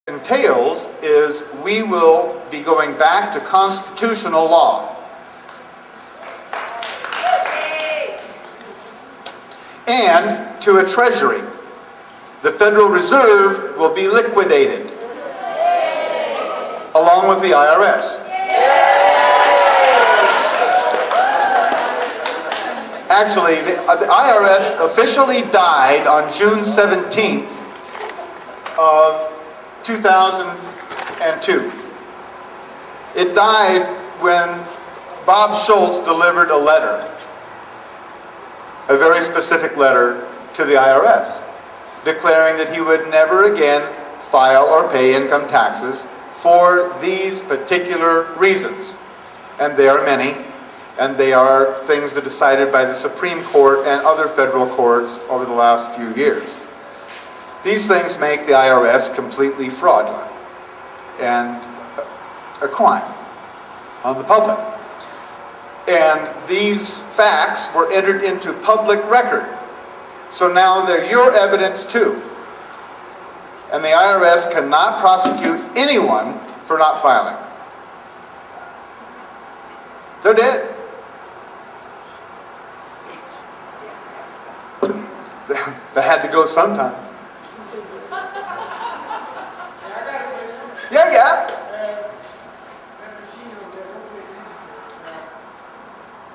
entails is we will be going back to constitutional law. And to a treasury. The Federal Reserve will be liquidated, along with the IRS. Actually, the IRS officially died on June 17th of 2002. It died when Bob Schultz delivered a letter, a very specific letter to the IRS, declaring that he would never again file or pay income taxes for these particular reasons. And there are many, and they are things that are decided by the Supreme Court and other federal courts over the last few years. These things make the IRS completely fraudulent and a crime on the public. And these facts were entered into public record. So now they're your evidence too. And the IRS cannot prosecute anyone for not filing. They're dead. They had to go sometime. Yeah.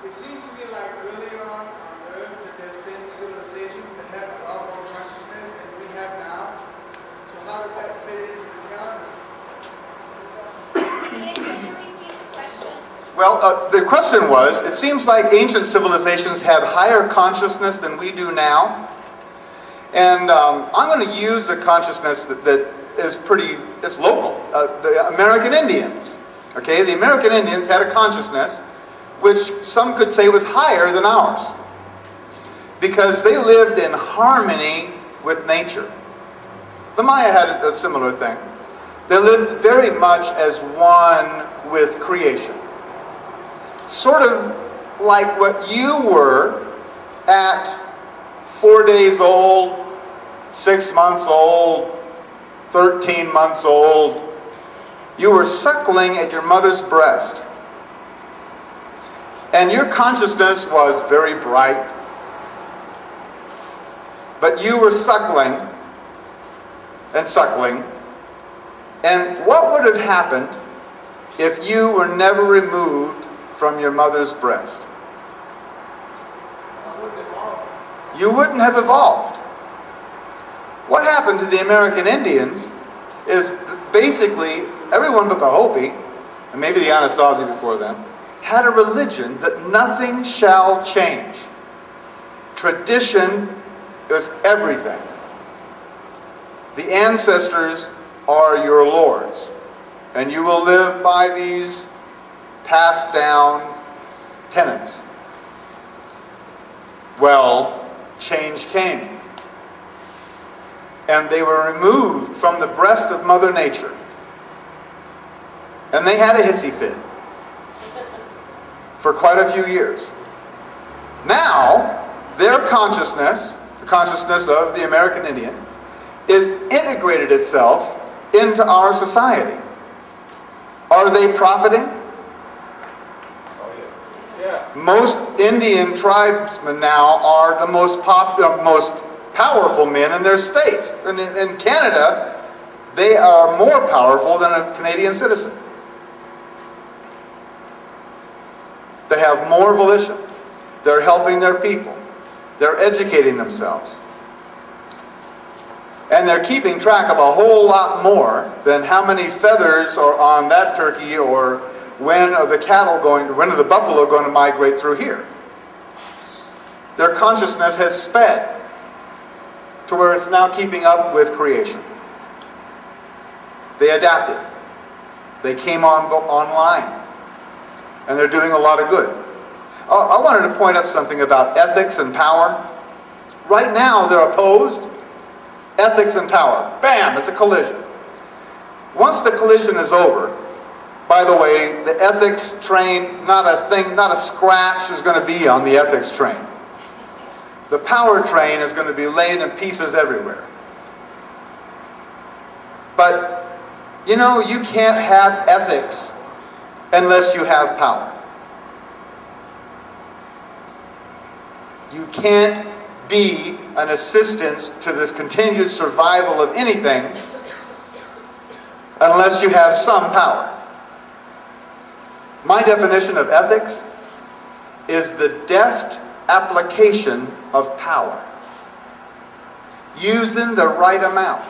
It seems to me like earlier on Earth that there's been civilizations that have a lot more consciousness than we have now. So how does that fit into the calendar? Can you repeat the question? Well, the question was, it seems like ancient civilizations had higher consciousness than we do now. And I'm going to use a consciousness that is it's local. The American Indians. Okay, the American Indians had a consciousness which some could say was higher than ours, because they lived in harmony with nature. The Maya had a similar thing. They lived very much as one with creation. Sort of like what you were at 4 days old, 6 months old, 13 months old. You were suckling at your mother's breast. And your consciousness was very bright. But you were suckling and suckling. And what would have happened if you were never removed from your mother's breast? You wouldn't have evolved. What happened to the American Indians is basically everyone but the Hopi, and maybe the Anasazi before them, had a religion that nothing shall change. Tradition is everything. The ancestors are your lords, and you will live by these passed down tenets. Well, change came. And they were removed from the breast of Mother Nature. And they had a hissy fit for quite a few years. Now, their consciousness, the consciousness of the American Indian, is integrated itself into our society. Are they profiting? Most Indian tribesmen now are the most powerful men in their states. And in Canada, they are more powerful than a Canadian citizen. They have more volition. They're helping their people. They're educating themselves. And they're keeping track of a whole lot more than how many feathers are on that turkey, or when are the buffalo going to migrate through here. Their consciousness has sped to where it's now keeping up with creation. They adapted. They came online. And they're doing a lot of good. I wanted to point up something about ethics and power. Right now, they're opposed. Ethics and power. Bam! It's a collision. Once the collision is over, by the way, the ethics train, not a scratch is going to be on the ethics train. The power train is going to be laying in pieces everywhere. But You know, you can't have ethics unless you have power. You can't be an assistance to the continued survival of anything unless you have some power. My definition of ethics is the deft application of power. Using the right amount.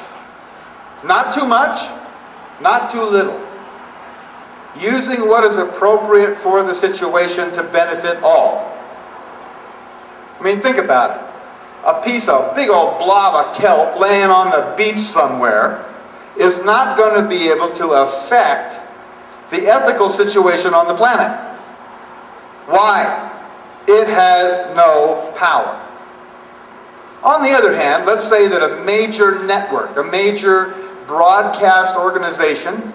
Not too much, not too little. Using what is appropriate for the situation to benefit all. I mean, think about it. A piece of big old blob of kelp laying on the beach somewhere is not going to be able to affect the ethical situation on the planet. Why? It has no power. On the other hand, let's say that a major network, a major broadcast organization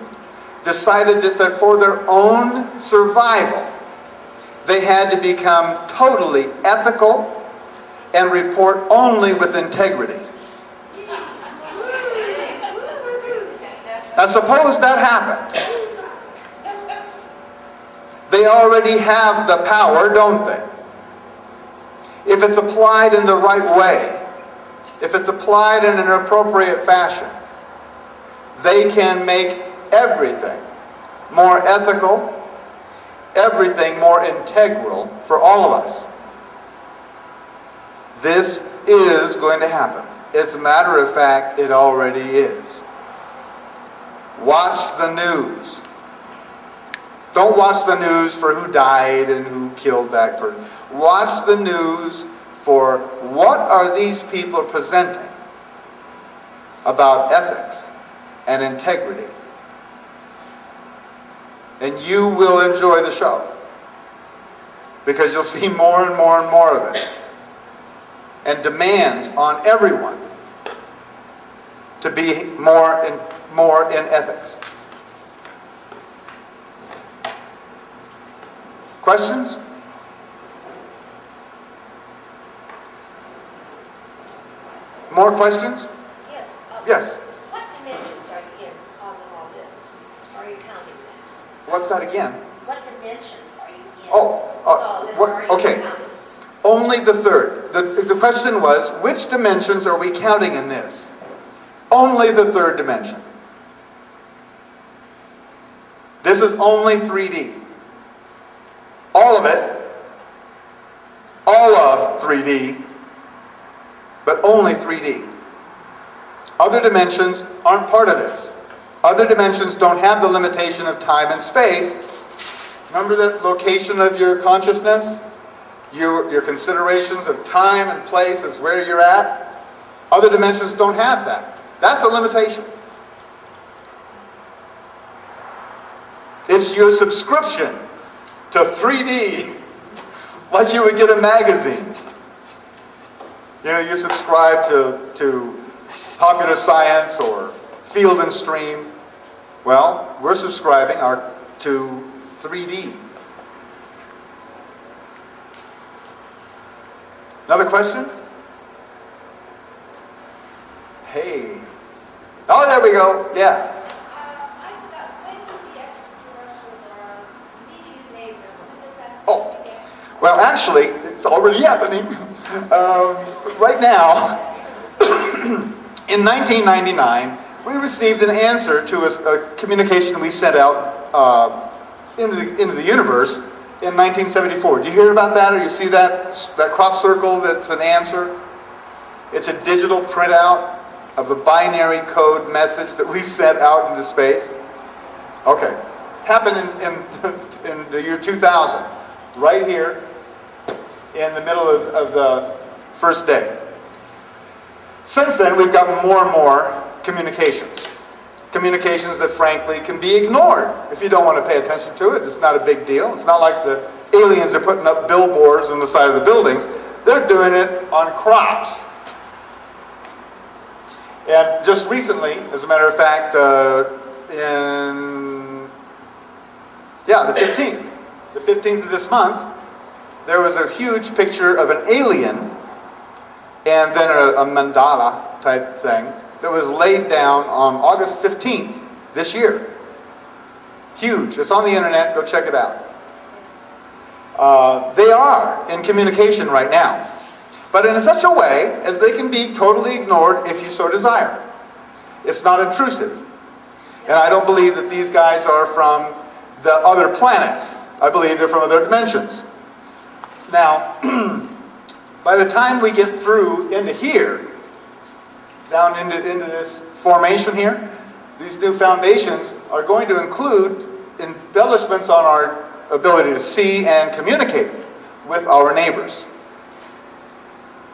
decided that for their own survival, they had to become totally ethical and report only with integrity. Now suppose that happened. They already have the power, don't they? If it's applied in the right way, if it's applied in an appropriate fashion, they can make everything more ethical, everything more integral for all of us. This is going to happen. As a matter of fact, it already is. Watch the news. Don't watch the news for who died and who killed that person. Watch the news for what are these people presenting about ethics and integrity. And you will enjoy the show because you'll see more and more and more of it. And demands on everyone to be more in ethics. Questions? More questions? Yes. Yes. What dimensions are you in on all this? Are you counting that? What's that again? What dimensions are you in? Okay. Only the third. The question was, which dimensions are we counting in this? Only the third dimension. This is only 3D. All of it. All of 3D. But only 3D. Other dimensions aren't part of this. Other dimensions don't have the limitation of time and space. Remember the location of your consciousness? Your considerations of time and place is where you're at. Other dimensions don't have that. That's a limitation. It's your subscription to 3D, like you would get a magazine. You know, you subscribe to Popular Science or Field and Stream. Well, we're subscribing to 3D. Another question? Hey. Oh, there we go. Yeah. I forgot, when will the extraterrestrials are meeting his neighbors? When does that Oh. begin? Well, actually, it's already happening. Right now, in 1999, we received an answer to a communication we sent out into the universe in 1974. Do you hear about that, or you see that crop circle that's an answer? It's a digital printout of a binary code message that we sent out into space. Okay. Happened in the year 2000, right here in the middle of the first day. Since then, we've gotten more and more communications. Communications that, frankly, can be ignored. If you don't want to pay attention to it, it's not a big deal. It's not like the aliens are putting up billboards on the side of the buildings. They're doing it on crops. And just recently, as a matter of fact, the 15th of this month, there was a huge picture of an alien and then a mandala type thing that was laid down on August 15th this year. Huge. It's on the internet. Go check it out. They are in communication right now, but in such a way as they can be totally ignored if you so desire. It's not intrusive. And I don't believe that these guys are from the other planets. I believe they're from other dimensions. Now, by the time we get through into here, down into this formation here, these new foundations are going to include embellishments on our ability to see and communicate with our neighbors.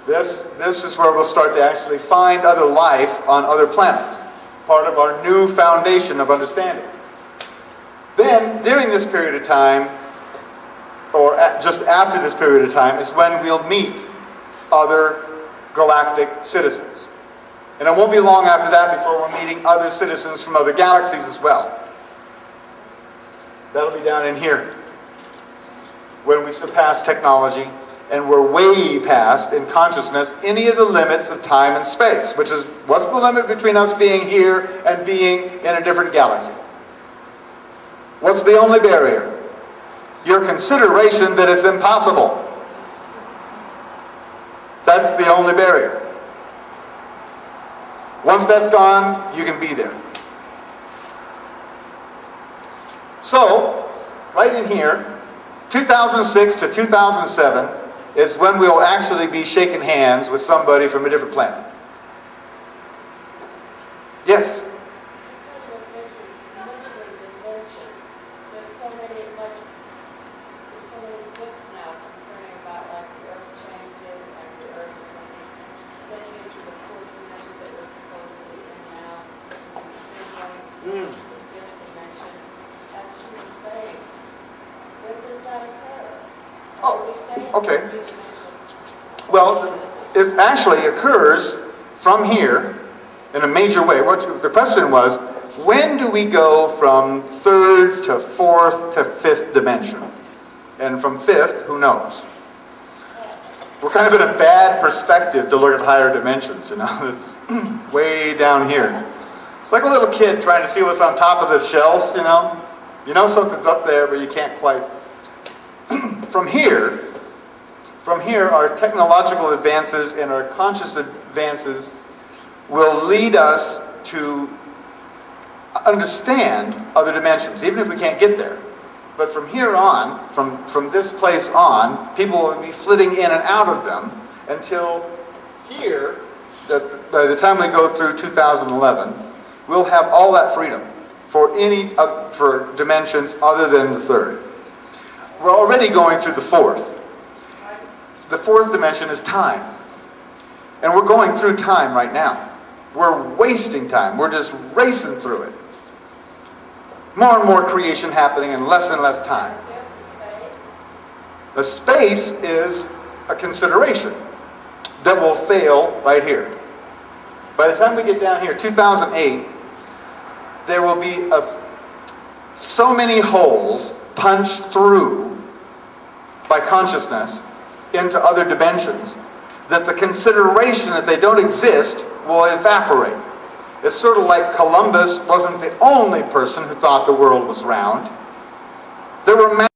This is where we'll start to actually find other life on other planets, part of our new foundation of understanding. Then, during this period of time, or just after this period of time, is when we'll meet other galactic citizens. And it won't be long after that before we're meeting other citizens from other galaxies as well. That'll be down in here, when we surpass technology and we're way past in consciousness any of the limits of time and space, which is, what's the limit between us being here and being in a different galaxy? What's the only barrier? Your consideration that it's impossible. That's the only barrier. Once that's gone, you can be there. So, right in here, 2006 to 2007 is when we'll actually be shaking hands with somebody from a different planet. Yes? There's so many books now concerning about like the earth changes and the earth spinning into the fourth dimension that we're supposedly in now. And going to the fifth dimension. As she was saying, when does that occur? Oh, Are we staying okay. in the dimension? Well, it actually occurs from here in a major way. The question was, when do we go from third to fourth to fifth dimension? And from fifth, who knows? We're kind of in a bad perspective to look at higher dimensions, you know. It's way down here. It's like a little kid trying to see what's on top of this shelf, you know. You know something's up there, but you can't quite. From here, our technological advances and our conscious advances will lead us to understand other dimensions, even if we can't get there. But from here on, from this place on, people will be flitting in and out of them until here, by the time we go through 2011, we'll have all that freedom for dimensions other than the third. We're already going through the fourth. The fourth dimension is time. And we're going through time right now. We're wasting time. We're just racing through it. More and more creation happening in less and less time. The space is a consideration that will fail right here. By the time we get down here, 2008, there will be so many holes punched through by consciousness into other dimensions that the consideration that they don't exist will evaporate. It's sort of like Columbus wasn't the only person who thought the world was round. There were